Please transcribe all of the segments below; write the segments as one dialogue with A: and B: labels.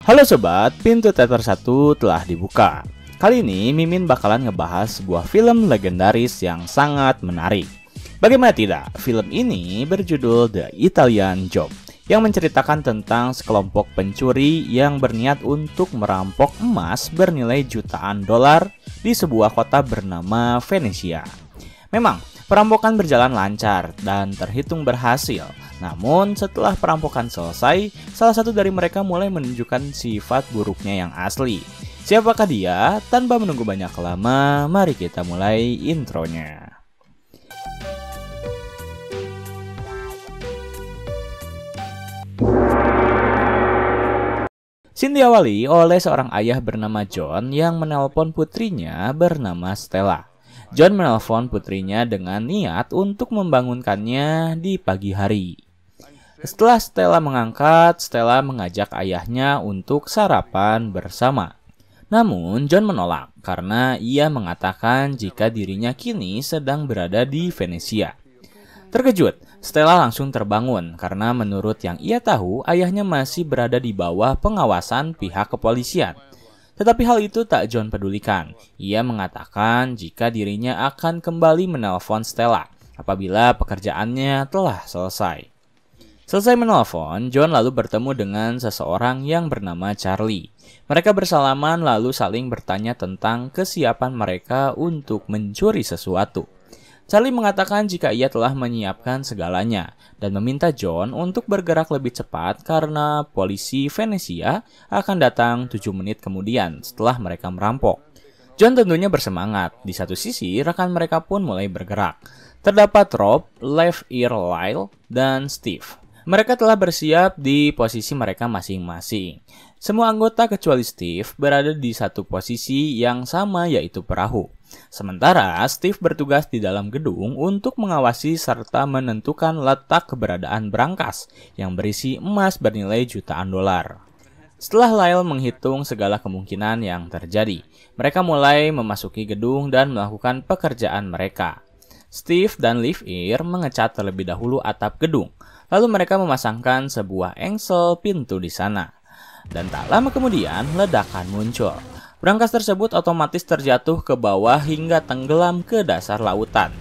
A: Halo sobat, pintu teater 1 telah dibuka. Kali ini Mimin bakalan ngebahas sebuah film legendaris yang sangat menarik. Bagaimana tidak, film ini berjudul The Italian Job, yang menceritakan tentang sekelompok pencuri yang berniat untuk merampok emas bernilai jutaan dolar di sebuah kota bernama Venesia. Memang, perampokan berjalan lancar dan terhitung berhasil. Namun setelah perampokan selesai, salah satu dari mereka mulai menunjukkan sifat buruknya yang asli. Siapakah dia? Tanpa menunggu banyak lama, mari kita mulai intronya. Scene diawali oleh seorang ayah bernama John yang menelpon putrinya bernama Stella. John menelpon putrinya dengan niat untuk membangunkannya di pagi hari. Setelah Stella mengangkat, Stella mengajak ayahnya untuk sarapan bersama. Namun John menolak karena ia mengatakan jika dirinya kini sedang berada di Venesia. Terkejut, Stella langsung terbangun karena menurut yang ia tahu, ayahnya masih berada di bawah pengawasan pihak kepolisian. Tetapi hal itu tak John pedulikan. Ia mengatakan jika dirinya akan kembali menelpon Stella apabila pekerjaannya telah selesai. Selesai menelpon, John lalu bertemu dengan seseorang yang bernama Charlie. Mereka bersalaman lalu saling bertanya tentang kesiapan mereka untuk mencuri sesuatu. Charlie mengatakan jika ia telah menyiapkan segalanya dan meminta John untuk bergerak lebih cepat karena polisi Venesia akan datang 7 menit kemudian setelah mereka merampok. John tentunya bersemangat. Di satu sisi, rekan mereka pun mulai bergerak. Terdapat Rob, Left Ear Lyle, dan Steve. Mereka telah bersiap di posisi mereka masing-masing. Semua anggota kecuali Steve berada di satu posisi yang sama, yaitu perahu. Sementara Steve bertugas di dalam gedung untuk mengawasi serta menentukan letak keberadaan brankas yang berisi emas bernilai jutaan dolar. Setelah Lyle menghitung segala kemungkinan yang terjadi, mereka mulai memasuki gedung dan melakukan pekerjaan mereka. Steve dan Left Ear mengecat terlebih dahulu atap gedung. Lalu mereka memasangkan sebuah engsel pintu di sana. Dan tak lama kemudian, ledakan muncul. Brankas tersebut otomatis terjatuh ke bawah hingga tenggelam ke dasar lautan.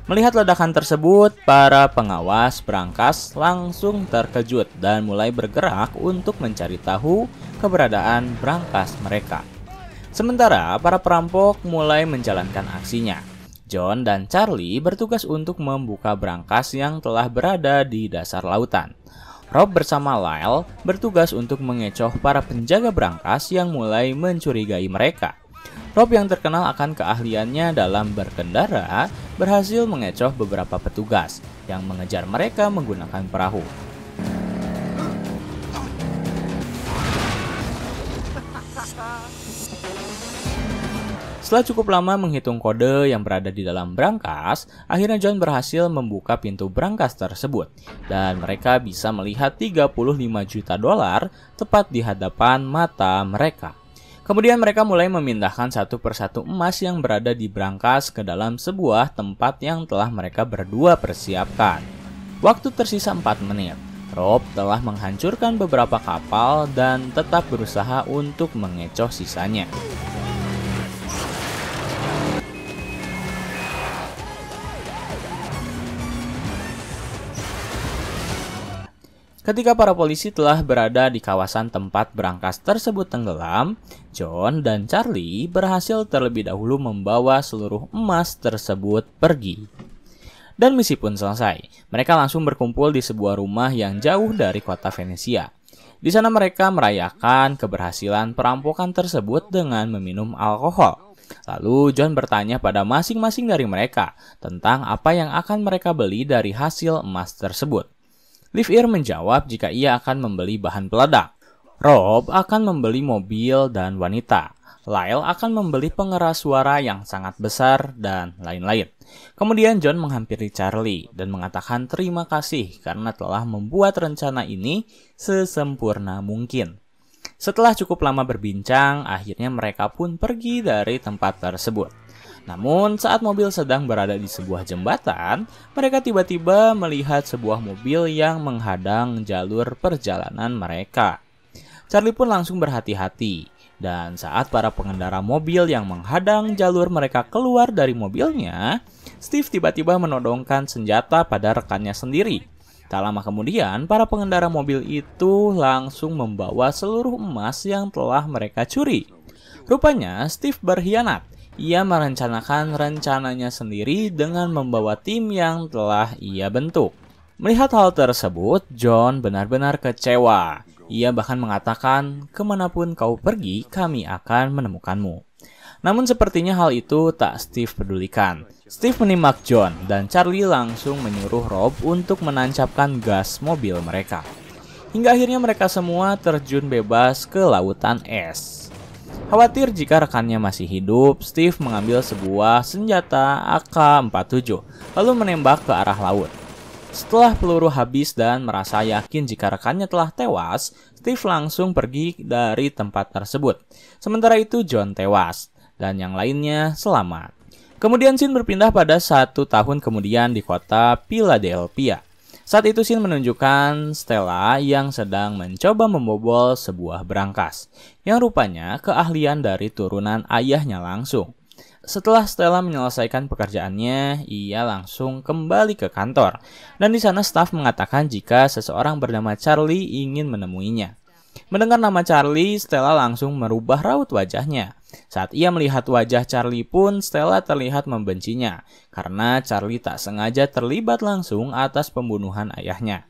A: Melihat ledakan tersebut, para pengawas brankas langsung terkejut dan mulai bergerak untuk mencari tahu keberadaan brankas mereka. Sementara para perampok mulai menjalankan aksinya. John dan Charlie bertugas untuk membuka brankas yang telah berada di dasar lautan. Rob bersama Lyle bertugas untuk mengecoh para penjaga brankas yang mulai mencurigai mereka. Rob yang terkenal akan keahliannya dalam berkendara berhasil mengecoh beberapa petugas yang mengejar mereka menggunakan perahu. Setelah cukup lama menghitung kode yang berada di dalam brankas, akhirnya John berhasil membuka pintu brankas tersebut dan mereka bisa melihat 35 juta dolar tepat di hadapan mata mereka. Kemudian mereka mulai memindahkan satu persatu emas yang berada di brankas ke dalam sebuah tempat yang telah mereka berdua persiapkan. Waktu tersisa 4 menit. Rob telah menghancurkan beberapa kapal dan tetap berusaha untuk mengecoh sisanya. Ketika para polisi telah berada di kawasan tempat brankas tersebut tenggelam, John dan Charlie berhasil terlebih dahulu membawa seluruh emas tersebut pergi. Dan misi pun selesai. Mereka langsung berkumpul di sebuah rumah yang jauh dari kota Venesia. Di sana mereka merayakan keberhasilan perampokan tersebut dengan meminum alkohol. Lalu John bertanya pada masing-masing dari mereka tentang apa yang akan mereka beli dari hasil emas tersebut. Left Ear menjawab jika ia akan membeli bahan peledak. Rob akan membeli mobil dan wanita. Lyle akan membeli pengeras suara yang sangat besar dan lain-lain. Kemudian John menghampiri Charlie dan mengatakan terima kasih karena telah membuat rencana ini sesempurna mungkin. Setelah cukup lama berbincang, akhirnya mereka pun pergi dari tempat tersebut. Namun saat mobil sedang berada di sebuah jembatan, mereka tiba-tiba melihat sebuah mobil yang menghadang jalur perjalanan mereka. Charlie pun langsung berhati-hati. Dan saat para pengendara mobil yang menghadang jalur mereka keluar dari mobilnya, Steve tiba-tiba menodongkan senjata pada rekannya sendiri. Tak lama kemudian, para pengendara mobil itu langsung membawa seluruh emas yang telah mereka curi. Rupanya, Steve berkhianat. Ia merencanakan rencananya sendiri dengan membawa tim yang telah ia bentuk. Melihat hal tersebut, John benar-benar kecewa. Ia bahkan mengatakan, "Kemanapun kau pergi, kami akan menemukanmu." Namun sepertinya hal itu tak Steve pedulikan. Steve menembak John dan Charlie langsung menyuruh Rob untuk menancapkan gas mobil mereka. Hingga akhirnya mereka semua terjun bebas ke lautan es. Khawatir jika rekannya masih hidup, Steve mengambil sebuah senjata AK-47 lalu menembak ke arah laut. Setelah peluru habis dan merasa yakin jika rekannya telah tewas, Steve langsung pergi dari tempat tersebut. Sementara itu John tewas, dan yang lainnya selamat. Kemudian scene berpindah pada 1 tahun kemudian di kota Philadelphia. Saat itu scene menunjukkan Stella yang sedang mencoba membobol sebuah berangkas, yang rupanya keahlian dari turunan ayahnya langsung. Setelah Stella menyelesaikan pekerjaannya, ia langsung kembali ke kantor. Dan di sana staf mengatakan jika seseorang bernama Charlie ingin menemuinya. Mendengar nama Charlie, Stella langsung merubah raut wajahnya. Saat ia melihat wajah Charlie pun, Stella terlihat membencinya. Karena Charlie tak sengaja terlibat langsung atas pembunuhan ayahnya.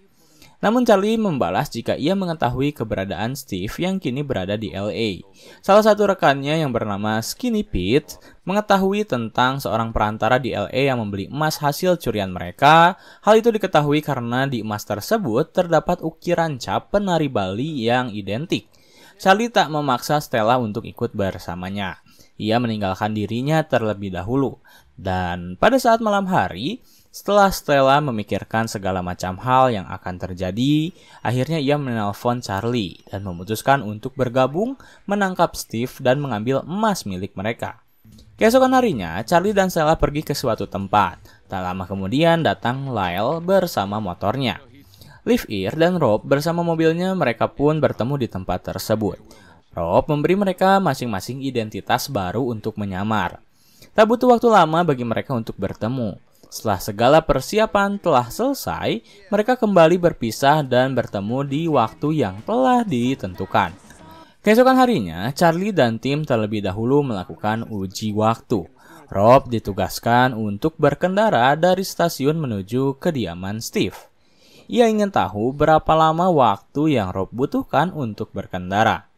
A: Namun Charlie membalas jika ia mengetahui keberadaan Steve yang kini berada di LA. Salah satu rekannya yang bernama Skinny Pete mengetahui tentang seorang perantara di LA yang membeli emas hasil curian mereka. Hal itu diketahui karena di emas tersebut terdapat ukiran cap penari Bali yang identik. Charlie tak memaksa Stella untuk ikut bersamanya. Ia meninggalkan dirinya terlebih dahulu. Dan pada saat malam hari, setelah Stella memikirkan segala macam hal yang akan terjadi, akhirnya ia menelpon Charlie dan memutuskan untuk bergabung menangkap Steve dan mengambil emas milik mereka. Keesokan harinya, Charlie dan Stella pergi ke suatu tempat. Tak lama kemudian datang Lyle bersama motornya. Liv Ear dan Rob bersama mobilnya mereka pun bertemu di tempat tersebut. Rob memberi mereka masing-masing identitas baru untuk menyamar. Tak butuh waktu lama bagi mereka untuk bertemu. Setelah segala persiapan telah selesai, mereka kembali berpisah dan bertemu di waktu yang telah ditentukan. Keesokan harinya, Charlie dan tim terlebih dahulu melakukan uji waktu. Rob ditugaskan untuk berkendara dari stasiun menuju kediaman Steve. Ia ingin tahu berapa lama waktu yang Rob butuhkan untuk berkendara.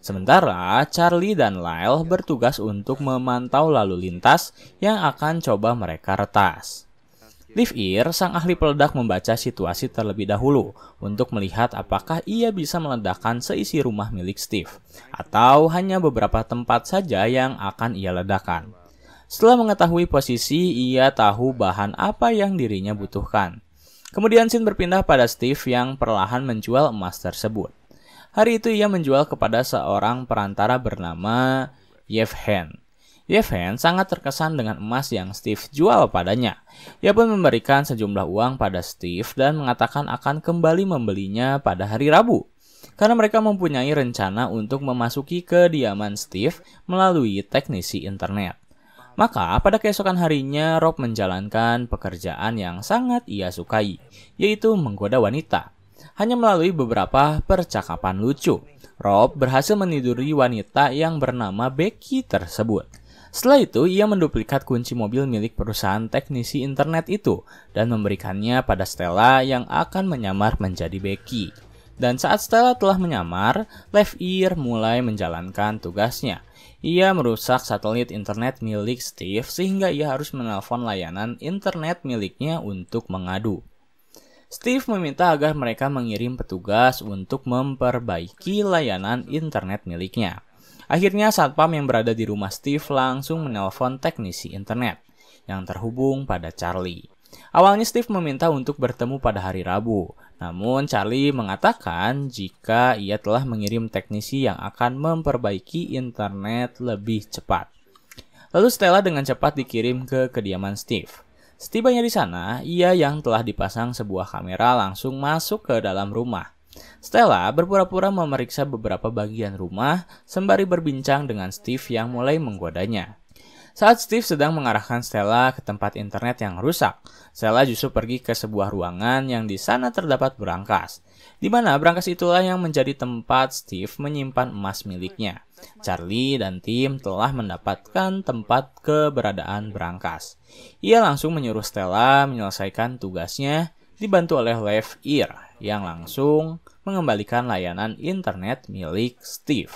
A: Sementara Charlie dan Lyle bertugas untuk memantau lalu lintas yang akan coba mereka retas. Liv Ear, sang ahli peledak, membaca situasi terlebih dahulu untuk melihat apakah ia bisa meledakkan seisi rumah milik Steve atau hanya beberapa tempat saja yang akan ia ledakan. Setelah mengetahui posisi, ia tahu bahan apa yang dirinya butuhkan. Kemudian scene berpindah pada Steve yang perlahan menjual emas tersebut. Hari itu ia menjual kepada seorang perantara bernama Yevhen. Yevhen sangat terkesan dengan emas yang Steve jual padanya. Ia pun memberikan sejumlah uang pada Steve dan mengatakan akan kembali membelinya pada hari Rabu. Karena mereka mempunyai rencana untuk memasuki kediaman Steve melalui teknisi internet. Maka pada keesokan harinya Rob menjalankan pekerjaan yang sangat ia sukai, yaitu menggoda wanita. Hanya melalui beberapa percakapan lucu, Rob berhasil meniduri wanita yang bernama Becky tersebut. Setelah itu, ia menduplikat kunci mobil milik perusahaan teknisi internet itu dan memberikannya pada Stella yang akan menyamar menjadi Becky. Dan saat Stella telah menyamar, Liv Ear mulai menjalankan tugasnya. Ia merusak satelit internet milik Steve sehingga ia harus menelpon layanan internet miliknya untuk mengadu. Steve meminta agar mereka mengirim petugas untuk memperbaiki layanan internet miliknya. Akhirnya satpam yang berada di rumah Steve langsung menelpon teknisi internet yang terhubung pada Charlie. Awalnya Steve meminta untuk bertemu pada hari Rabu, namun Charlie mengatakan jika ia telah mengirim teknisi yang akan memperbaiki internet lebih cepat. Lalu Stella dengan cepat dikirim ke kediaman Steve. Setibanya di sana, ia yang telah dipasang sebuah kamera langsung masuk ke dalam rumah. Stella berpura-pura memeriksa beberapa bagian rumah sembari berbincang dengan Steve yang mulai menggodanya. Saat Steve sedang mengarahkan Stella ke tempat internet yang rusak, Stella justru pergi ke sebuah ruangan yang di sana terdapat berangkas, di mana berangkas itulah yang menjadi tempat Steve menyimpan emas miliknya. Charlie dan tim telah mendapatkan tempat keberadaan berangkas. Ia langsung menyuruh Stella menyelesaikan tugasnya, dibantu oleh Left Ear yang langsung mengembalikan layanan internet milik Steve.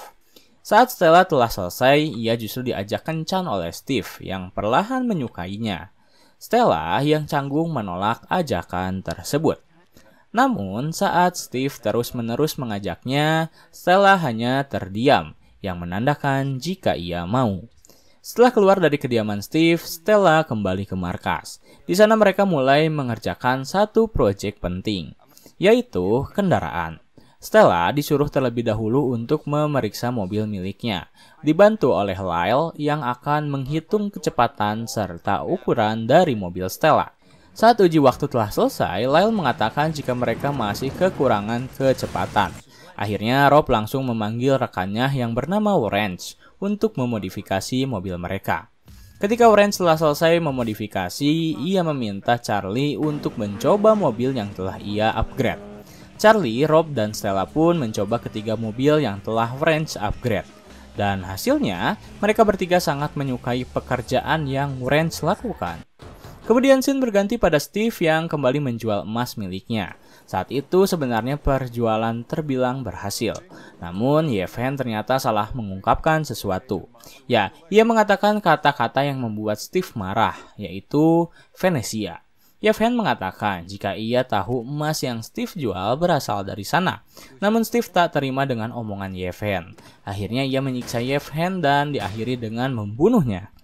A: Saat Stella telah selesai, ia justru diajak kencan oleh Steve yang perlahan menyukainya. Stella yang canggung menolak ajakan tersebut. Namun, saat Steve terus-menerus mengajaknya, Stella hanya terdiam, yang menandakan jika ia mau. Setelah keluar dari kediaman Steve, Stella kembali ke markas. Di sana mereka mulai mengerjakan satu proyek penting, yaitu kendaraan. Stella disuruh terlebih dahulu untuk memeriksa mobil miliknya, dibantu oleh Lyle yang akan menghitung kecepatan serta ukuran dari mobil Stella. Saat uji waktu telah selesai, Lyle mengatakan jika mereka masih kekurangan kecepatan. Akhirnya Rob langsung memanggil rekannya yang bernama Orange untuk memodifikasi mobil mereka. Ketika Orange telah selesai memodifikasi, ia meminta Charlie untuk mencoba mobil yang telah ia upgrade. Charlie, Rob, dan Stella pun mencoba ketiga mobil yang telah Orange upgrade. Dan hasilnya, mereka bertiga sangat menyukai pekerjaan yang Orange lakukan. Kemudian scene berganti pada Steve yang kembali menjual emas miliknya. Saat itu sebenarnya perjualan terbilang berhasil. Namun Yevhen ternyata salah mengungkapkan sesuatu. Ya, ia mengatakan kata-kata yang membuat Steve marah, yaitu Venesia. Yevhen mengatakan jika ia tahu emas yang Steve jual berasal dari sana. Namun Steve tak terima dengan omongan Yevhen. Akhirnya ia menyiksa Yevhen dan diakhiri dengan membunuhnya.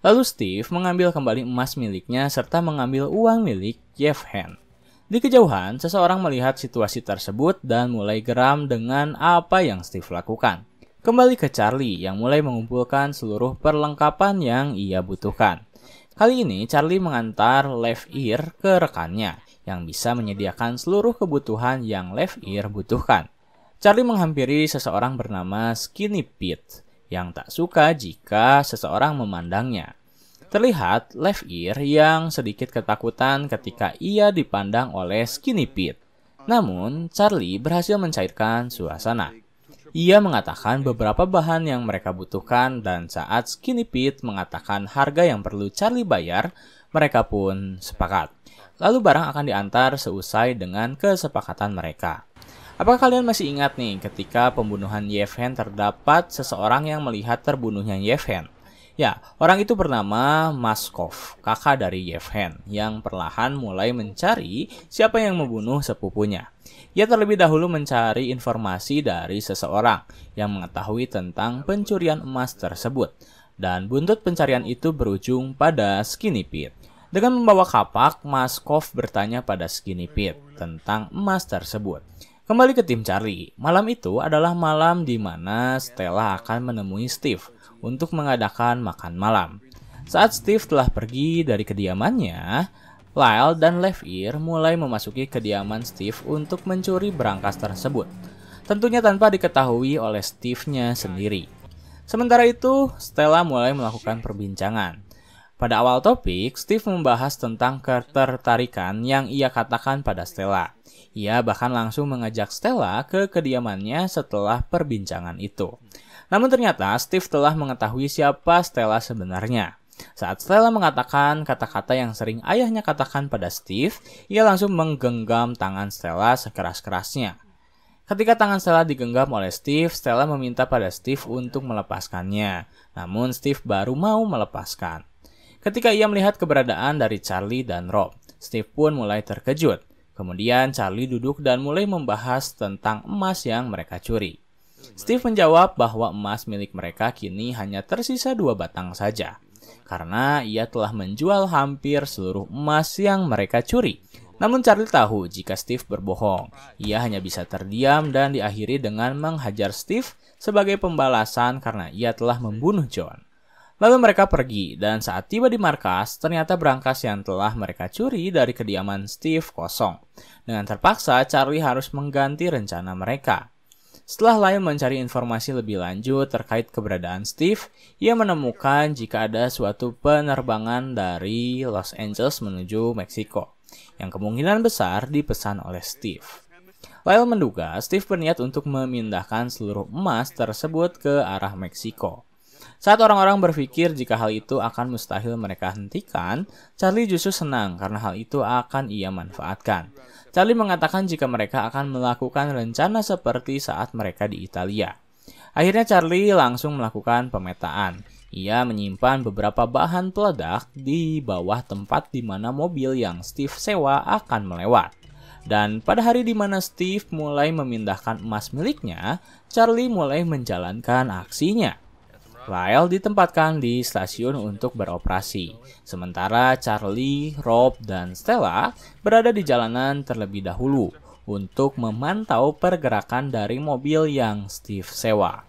A: Lalu Steve mengambil kembali emas miliknya serta mengambil uang milik Yevhen. Di kejauhan, seseorang melihat situasi tersebut dan mulai geram dengan apa yang Steve lakukan. Kembali ke Charlie yang mulai mengumpulkan seluruh perlengkapan yang ia butuhkan. Kali ini Charlie mengantar Left Ear ke rekannya yang bisa menyediakan seluruh kebutuhan yang Left Ear butuhkan. Charlie menghampiri seseorang bernama Skinny Pete yang tak suka jika seseorang memandangnya. Terlihat Left Ear yang sedikit ketakutan ketika ia dipandang oleh Skinny Pete. Namun Charlie berhasil mencairkan suasana. Ia mengatakan beberapa bahan yang mereka butuhkan dan saat Skinny Pete mengatakan harga yang perlu Charlie bayar, mereka pun sepakat. Lalu barang akan diantar seusai dengan kesepakatan mereka. Apakah kalian masih ingat nih ketika pembunuhan Yevhen terdapat seseorang yang melihat terbunuhnya Yevhen? Ya, orang itu bernama Maskov, kakak dari Yevhen, yang perlahan mulai mencari siapa yang membunuh sepupunya. Ia terlebih dahulu mencari informasi dari seseorang yang mengetahui tentang pencurian emas tersebut. Dan buntut pencarian itu berujung pada Skinny Pete. Dengan membawa kapak, Maskov bertanya pada Skinny Pete tentang emas tersebut. Kembali ke tim Charlie, malam itu adalah malam di mana Stella akan menemui Steve untuk mengadakan makan malam. Saat Steve telah pergi dari kediamannya, Lyle dan Left Ear mulai memasuki kediaman Steve untuk mencuri berangkas tersebut. Tentunya tanpa diketahui oleh Steve-nya sendiri. Sementara itu, Stella mulai melakukan perbincangan. Pada awal topik, Steve membahas tentang ketertarikan yang ia katakan pada Stella. Ia bahkan langsung mengajak Stella ke kediamannya setelah perbincangan itu. Namun ternyata Steve telah mengetahui siapa Stella sebenarnya. Saat Stella mengatakan kata-kata yang sering ayahnya katakan pada Steve, ia langsung menggenggam tangan Stella sekeras-kerasnya. Ketika tangan Stella digenggam oleh Steve, Stella meminta pada Steve untuk melepaskannya. Namun Steve baru mau melepaskan. Ketika ia melihat keberadaan dari Charlie dan Rob, Steve pun mulai terkejut. Kemudian Charlie duduk dan mulai membahas tentang emas yang mereka curi. Steve menjawab bahwa emas milik mereka kini hanya tersisa 2 batang saja. Karena ia telah menjual hampir seluruh emas yang mereka curi. Namun Charlie tahu jika Steve berbohong. Ia hanya bisa terdiam dan diakhiri dengan menghajar Steve sebagai pembalasan karena ia telah membunuh John. Lalu mereka pergi, dan saat tiba di markas, ternyata berangkas yang telah mereka curi dari kediaman Steve kosong. Dengan terpaksa, Charlie harus mengganti rencana mereka. Setelah Lyle mencari informasi lebih lanjut terkait keberadaan Steve, ia menemukan jika ada suatu penerbangan dari Los Angeles menuju Meksiko, yang kemungkinan besar dipesan oleh Steve. Lyle menduga Steve berniat untuk memindahkan seluruh emas tersebut ke arah Meksiko. Saat orang-orang berpikir jika hal itu akan mustahil mereka hentikan, Charlie justru senang karena hal itu akan ia manfaatkan. Charlie mengatakan jika mereka akan melakukan rencana seperti saat mereka di Italia. Akhirnya Charlie langsung melakukan pemetaan. Ia menyimpan beberapa bahan peledak di bawah tempat di mana mobil yang Steve sewa akan melewat. Dan pada hari di mana Steve mulai memindahkan emas miliknya, Charlie mulai menjalankan aksinya. Lyle ditempatkan di stasiun untuk beroperasi, sementara Charlie, Rob, dan Stella berada di jalanan terlebih dahulu untuk memantau pergerakan dari mobil yang Steve sewa.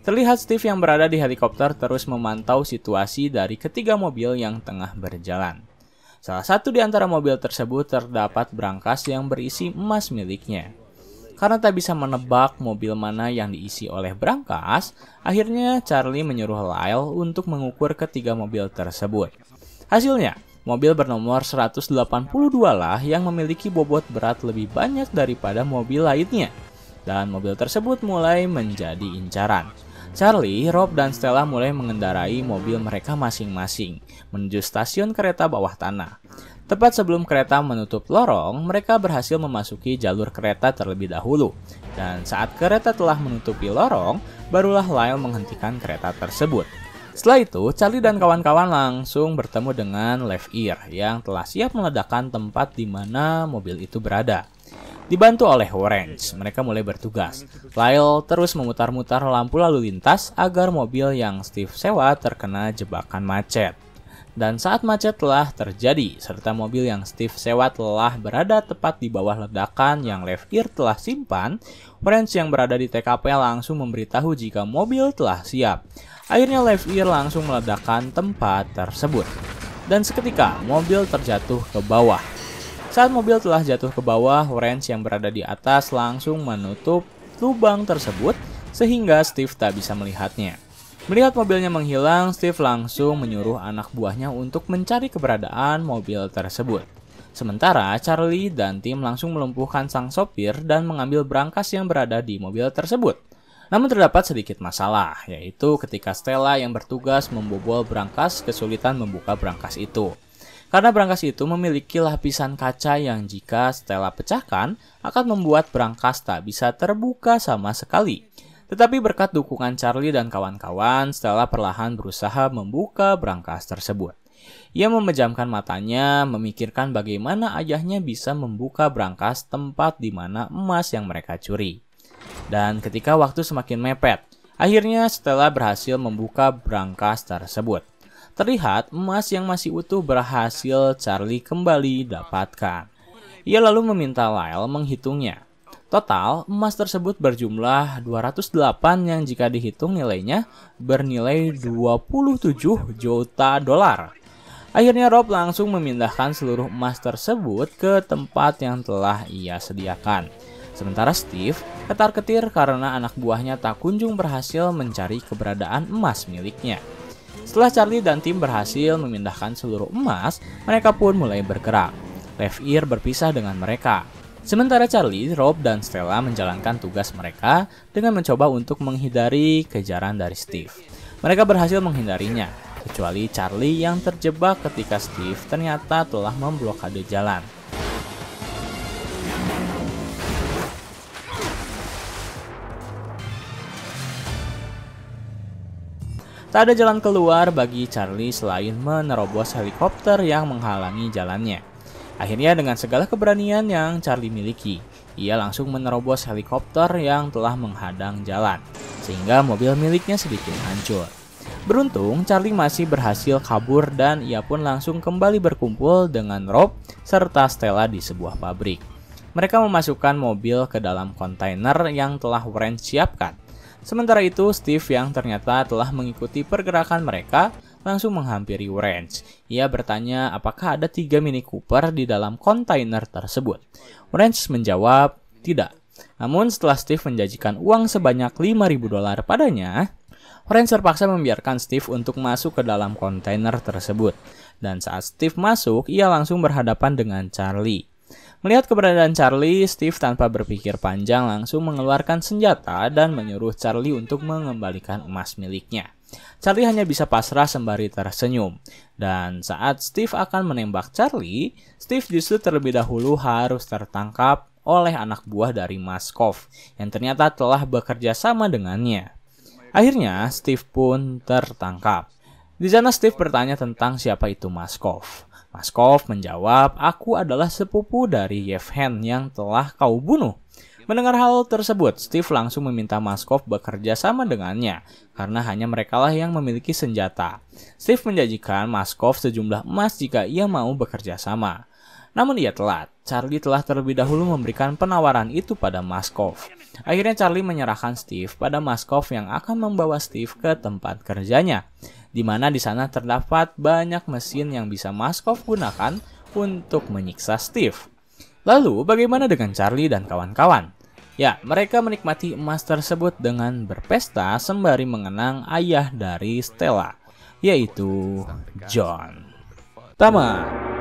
A: Terlihat Steve yang berada di helikopter terus memantau situasi dari ketiga mobil yang tengah berjalan. Salah satu di antara mobil tersebut terdapat berangkas yang berisi emas miliknya. Karena tak bisa menebak mobil mana yang diisi oleh berangkas, akhirnya Charlie menyuruh Lyle untuk mengukur ketiga mobil tersebut. Hasilnya, mobil bernomor 182 lah yang memiliki bobot berat lebih banyak daripada mobil lainnya. Dan mobil tersebut mulai menjadi incaran. Charlie, Rob, dan Stella mulai mengendarai mobil mereka masing-masing menuju stasiun kereta bawah tanah. Tepat sebelum kereta menutup lorong, mereka berhasil memasuki jalur kereta terlebih dahulu. Dan saat kereta telah menutupi lorong, barulah Lyle menghentikan kereta tersebut. Setelah itu, Charlie dan kawan-kawan langsung bertemu dengan Left-Ear yang telah siap meledakkan tempat di mana mobil itu berada. Dibantu oleh Orange, mereka mulai bertugas. Lyle terus memutar-mutar lampu lalu lintas agar mobil yang Steve sewa terkena jebakan macet. Dan saat macet telah terjadi, serta mobil yang Steve sewa telah berada tepat di bawah ledakan yang Left-Ear telah simpan, Orange yang berada di TKP langsung memberitahu jika mobil telah siap. Akhirnya Left-Ear langsung meledakkan tempat tersebut. Dan seketika, mobil terjatuh ke bawah. Saat mobil telah jatuh ke bawah, Orange yang berada di atas langsung menutup lubang tersebut sehingga Steve tak bisa melihatnya. Melihat mobilnya menghilang, Steve langsung menyuruh anak buahnya untuk mencari keberadaan mobil tersebut. Sementara Charlie dan tim langsung melumpuhkan sang sopir dan mengambil berangkas yang berada di mobil tersebut. Namun terdapat sedikit masalah, yaitu ketika Stella yang bertugas membobol berangkas kesulitan membuka berangkas itu. Karena berangkas itu memiliki lapisan kaca yang jika Stella pecahkan akan membuat berangkas tak bisa terbuka sama sekali. Tetapi berkat dukungan Charlie dan kawan-kawan, Stella perlahan berusaha membuka berangkas tersebut. Ia memejamkan matanya, memikirkan bagaimana ayahnya bisa membuka berangkas tempat di mana emas yang mereka curi. Dan ketika waktu semakin mepet, akhirnya Stella berhasil membuka berangkas tersebut. Terlihat emas yang masih utuh berhasil Charlie kembali dapatkan. Ia lalu meminta Lyle menghitungnya. Total, emas tersebut berjumlah 208 yang jika dihitung nilainya bernilai 27 juta dolar. Akhirnya Rob langsung memindahkan seluruh emas tersebut ke tempat yang telah ia sediakan. Sementara Steve ketar-ketir karena anak buahnya tak kunjung berhasil mencari keberadaan emas miliknya. Setelah Charlie dan tim berhasil memindahkan seluruh emas, mereka pun mulai bergerak. Left-Ear berpisah dengan mereka. Sementara Charlie, Rob, dan Stella menjalankan tugas mereka dengan mencoba untuk menghindari kejaran dari Steve. Mereka berhasil menghindarinya, kecuali Charlie yang terjebak ketika Steve ternyata telah memblokade jalan. Tak ada jalan keluar bagi Charlie selain menerobos helikopter yang menghalangi jalannya. Akhirnya dengan segala keberanian yang Charlie miliki, ia langsung menerobos helikopter yang telah menghadang jalan, sehingga mobil miliknya sedikit hancur. Beruntung, Charlie masih berhasil kabur dan ia pun langsung kembali berkumpul dengan Rob serta Stella di sebuah pabrik. Mereka memasukkan mobil ke dalam kontainer yang telah Orange siapkan. Sementara itu, Steve yang ternyata telah mengikuti pergerakan mereka langsung menghampiri Wrench. Ia bertanya apakah ada 3 Mini Cooper di dalam kontainer tersebut. Wrench menjawab tidak. Namun setelah Steve menjanjikan uang sebanyak $5.000 padanya, Wrench terpaksa membiarkan Steve untuk masuk ke dalam kontainer tersebut. Dan saat Steve masuk, ia langsung berhadapan dengan Charlie. Melihat keberadaan Charlie, Steve tanpa berpikir panjang langsung mengeluarkan senjata dan menyuruh Charlie untuk mengembalikan emas miliknya. Charlie hanya bisa pasrah sembari tersenyum. Dan saat Steve akan menembak Charlie, Steve justru terlebih dahulu harus tertangkap oleh anak buah dari Maskov yang ternyata telah bekerja sama dengannya. Akhirnya, Steve pun tertangkap. Di sana Steve bertanya tentang siapa itu Maskov. Maskov menjawab, aku adalah sepupu dari Yevhen yang telah kau bunuh. Mendengar hal tersebut, Steve langsung meminta Maskov bekerja sama dengannya, karena hanya merekalah yang memiliki senjata. Steve menjanjikan Maskov sejumlah emas jika ia mau bekerja sama. Namun ia telat. Charlie telah terlebih dahulu memberikan penawaran itu pada Maskov. Akhirnya Charlie menyerahkan Steve pada Maskov yang akan membawa Steve ke tempat kerjanya, di mana di sana terdapat banyak mesin yang bisa Maskov gunakan untuk menyiksa Steve. Lalu bagaimana dengan Charlie dan kawan-kawan? Ya, mereka menikmati emas tersebut dengan berpesta sembari mengenang ayah dari Stella, yaitu John. Tamat.